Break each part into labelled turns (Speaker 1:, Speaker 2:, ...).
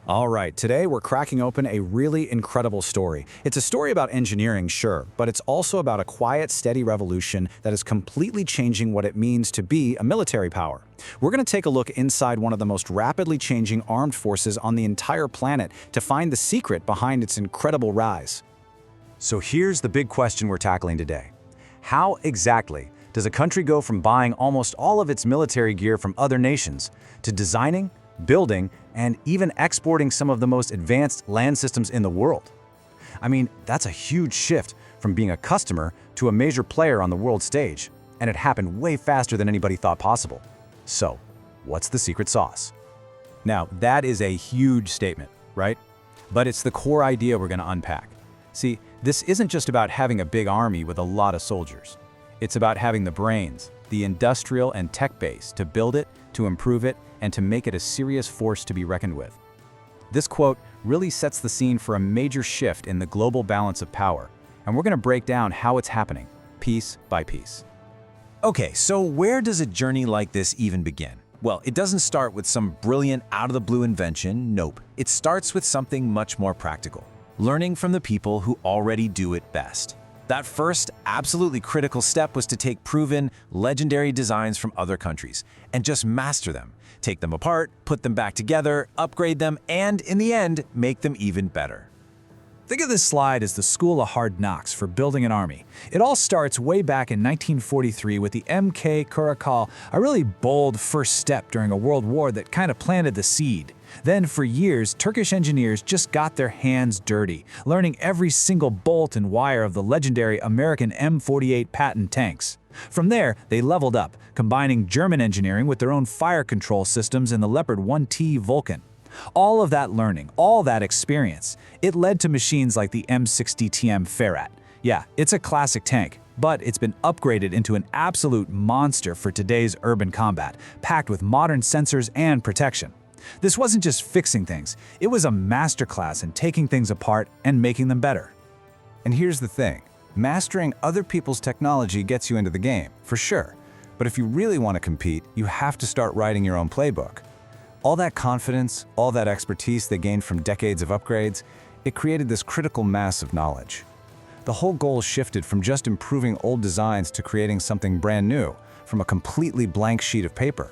Speaker 1: All right, today we're cracking open a really incredible story. It's a story about engineering, sure, but it's also about a quiet, steady revolution that is completely changing what it means to be a military power. We're going to take a look inside one of the most rapidly changing armed forces on the entire planet to find the secret behind its incredible rise. So here's the big question we're tackling today. How exactly does a country go from buying almost all of its military gear from other nations to designing, building, and even exporting some of the most advanced land systems in the world? I mean, that's a huge shift from being a customer to a major player on the world stage, and it happened way faster than anybody thought possible. So, what's the secret sauce? Now, that is a huge statement, right? But it's the core idea we're going to unpack. See, this isn't just about having a big army with a lot of soldiers. It's about having the brains, the industrial and tech base to build it, to improve it, and to make it a serious force to be reckoned with. This quote really sets the scene for a major shift in the global balance of power, and we're going to break down how it's happening, piece by piece.
Speaker 2: Okay, so where does a journey like this even begin? Well, it doesn't start with some brilliant, out-of-the-blue invention, nope. It starts with something much more practical, learning from the people who already do it best. That first, absolutely critical step was to take proven, legendary designs from other countries and just master them. Take them apart, put them back together, upgrade them, and in the end, make them even better.
Speaker 3: Think of this slide as the school of hard knocks for building an army. It all starts way back in 1943 with the MK Kurakal, a really bold first step during a world war that kind of planted the seed. Then for years, Turkish engineers just got their hands dirty, learning every single bolt and wire of the legendary American M48 Patton tanks. From there, they leveled up, combining German engineering with their own fire control systems in the Leopard 1T Vulcan. All of that learning, all that experience, it led to machines like the M60TM Ferrat. Yeah, it's a classic tank, but it's been upgraded into an absolute monster for today's urban combat, packed with modern sensors and protection. This wasn't just fixing things, it was a masterclass in taking things apart and making them better.
Speaker 1: And here's the thing, mastering other people's technology gets you into the game, for sure. But if you really want to compete, you have to start writing your own playbook. All that confidence, all that expertise they gained from decades of upgrades, it created this critical mass of knowledge. The whole goal shifted from just improving old designs to creating something brand new, from a completely blank sheet of paper.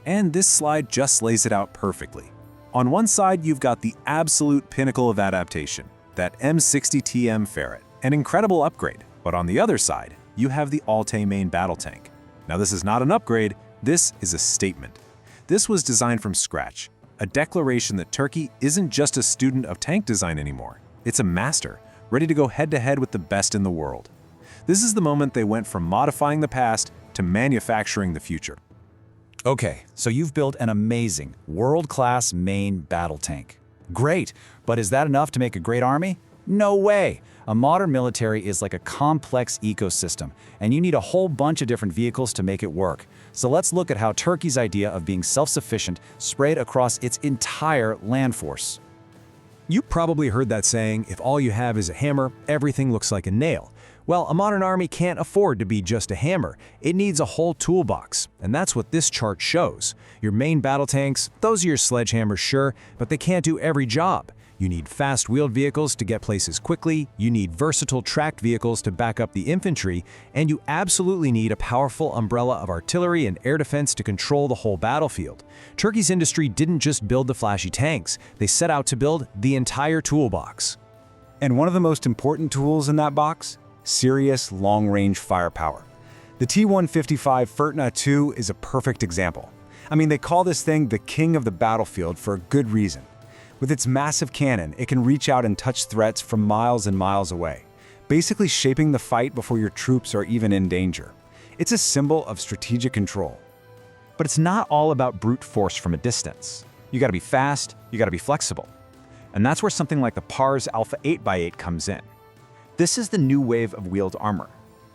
Speaker 2: And this slide just lays it out perfectly. On one side, you've got the absolute pinnacle of adaptation, that M60TM Ferret, an incredible upgrade. But on the other side, you have the Altay main battle tank. Now this is not an upgrade, this is a statement. This was designed from scratch, a declaration that Turkey isn't just a student of tank design anymore. It's a master, ready to go head-to-head with the best in the world. This is the moment they went from modifying the past to manufacturing the future.
Speaker 1: Okay, so you've built an amazing, world-class main battle tank. Great, but is that enough to make a great army? No way! A modern military is like a complex ecosystem, and you need a whole bunch of different vehicles to make it work. So let's look at how Turkey's idea of being self-sufficient sprayed across its entire land force.
Speaker 2: You probably heard that saying, if all you have is a hammer, everything looks like a nail. Well, a modern army can't afford to be just a hammer. It needs a whole toolbox, and that's what this chart shows. Your main battle tanks, those are your sledgehammers, sure, but they can't do every job. You need fast-wheeled vehicles to get places quickly, you need versatile tracked vehicles to back up the infantry, and you absolutely need a powerful umbrella of artillery and air defense to control the whole battlefield. Turkey's industry didn't just build the flashy tanks, they set out to build the entire toolbox.
Speaker 1: And one of the most important tools in that box? Serious long-range firepower. The T-155 Fırtına II is a perfect example. I mean, they call this thing the king of the battlefield for a good reason. With its massive cannon, it can reach out and touch threats from miles and miles away, basically shaping the fight before your troops are even in danger. It's a symbol of strategic control. But it's not all about brute force from a distance. You gotta be fast, you gotta be flexible. And that's where something like the PARS Alpha 8x8 comes in. This is the new wave of wheeled armor.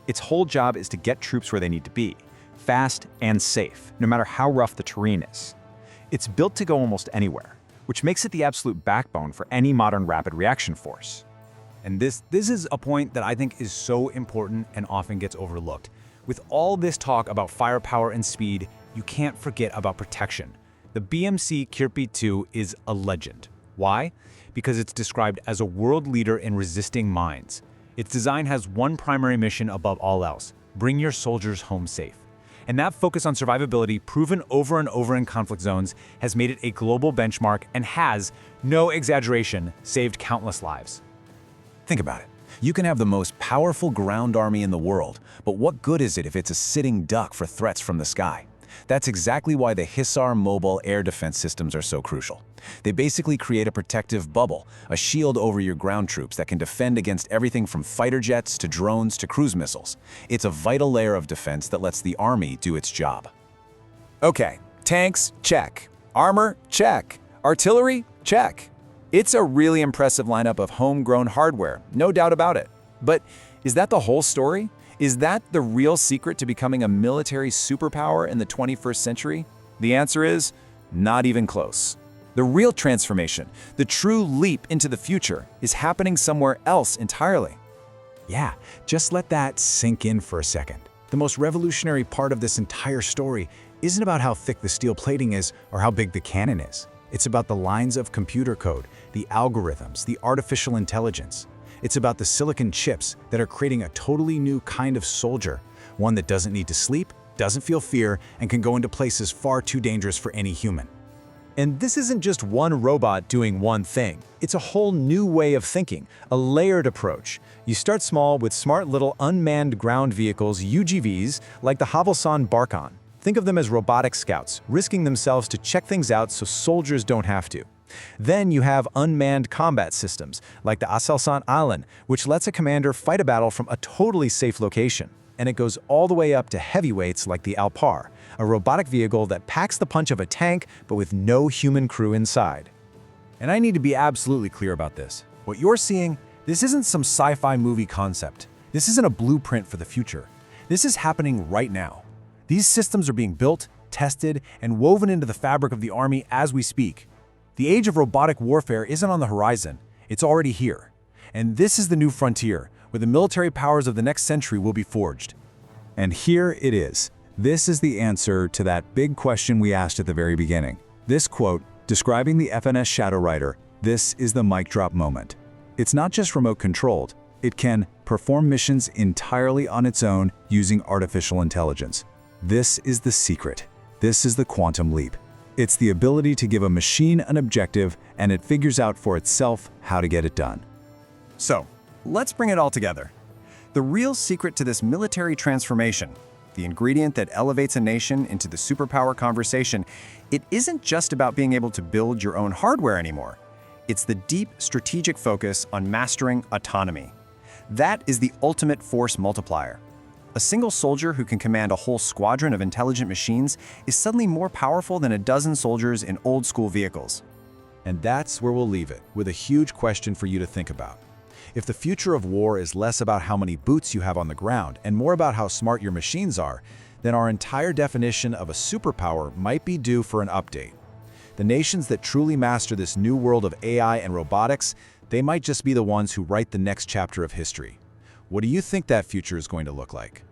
Speaker 1: Its whole job is to get troops where they need to be, fast and safe, no matter how rough the terrain is. It's built to go almost anywhere, which makes it the absolute backbone for any modern rapid reaction force. And this is a point that I think is so important and often gets overlooked. With all this talk about firepower and speed, you can't forget about protection. The BMC Kirpi 2 is a legend.
Speaker 4: Why? Because it's described as a world leader in resisting mines. Its design has one primary mission above all else: bring your soldiers home safe. And that focus on survivability, proven over and over in conflict zones, has made it a global benchmark and has, no exaggeration, saved countless lives.
Speaker 2: Think about it. You can have the most powerful ground army in the world, but what good is it if it's a sitting duck for threats from the sky? That's exactly why the Hisar mobile air defense systems are so crucial. They basically create a protective bubble, a shield over your ground troops that can defend against everything from fighter jets to drones to cruise missiles. It's a vital layer of defense that lets the army do its job.
Speaker 3: Okay, tanks, check. Armor, check. Artillery, check. It's a really impressive lineup of homegrown hardware, no doubt about it. But is that the whole story? Is that the real secret to becoming a military superpower in the 21st century? The answer is not even close. The real transformation, the true leap into the future, is happening somewhere else entirely.
Speaker 1: Yeah, just let that sink in for a second. The most revolutionary part of this entire story isn't about how thick the steel plating is or how big the cannon is. It's about the lines of computer code, the algorithms, the artificial intelligence. It's about the silicon chips that are creating a totally new kind of soldier, one that doesn't need to sleep, doesn't feel fear, and can go into places far too dangerous for any human.
Speaker 2: And this isn't just one robot doing one thing. It's a whole new way of thinking, a layered approach. You start small with smart little unmanned ground vehicles, UGVs, like the Havelsan Barkhan. Think of them as robotic scouts, risking themselves to check things out so soldiers don't have to. Then you have unmanned combat systems, like the Aselsan Alan, which lets a commander fight a battle from a totally safe location. And it goes all the way up to heavyweights like the Alpar, a robotic vehicle that packs the punch of a tank but with no human crew inside.
Speaker 4: And I need to be absolutely clear about this. What you're seeing, this isn't some sci-fi movie concept. This isn't a blueprint for the future. This is happening right now. These systems are being built, tested, and woven into the fabric of the army as we speak. The age of robotic warfare isn't on the horizon, it's already here. And this is the new frontier, where the military powers of the next century will be forged.
Speaker 1: And here it is. This is the answer to that big question we asked at the very beginning. This quote, describing the FNS Shadow Rider, this is the mic drop moment. It's not just remote controlled, it can perform missions entirely on its own using artificial intelligence. This is the secret. This is the quantum leap. It's the ability to give a machine an objective and it figures out for itself how to get it done.
Speaker 5: So, let's bring it all together. The real secret to this military transformation, the ingredient that elevates a nation into the superpower conversation, it isn't just about being able to build your own hardware anymore. It's the deep strategic focus on mastering autonomy. That is the ultimate force multiplier. A single soldier who can command a whole squadron of intelligent machines is suddenly more powerful than a dozen soldiers in old-school vehicles.
Speaker 1: And that's where we'll leave it, with a huge question for you to think about. If the future of war is less about how many boots you have on the ground and more about how smart your machines are, then our entire definition of a superpower might be due for an update. The nations that truly master this new world of AI and robotics, they might just be the ones who write the next chapter of history. What do you think that future is going to look like?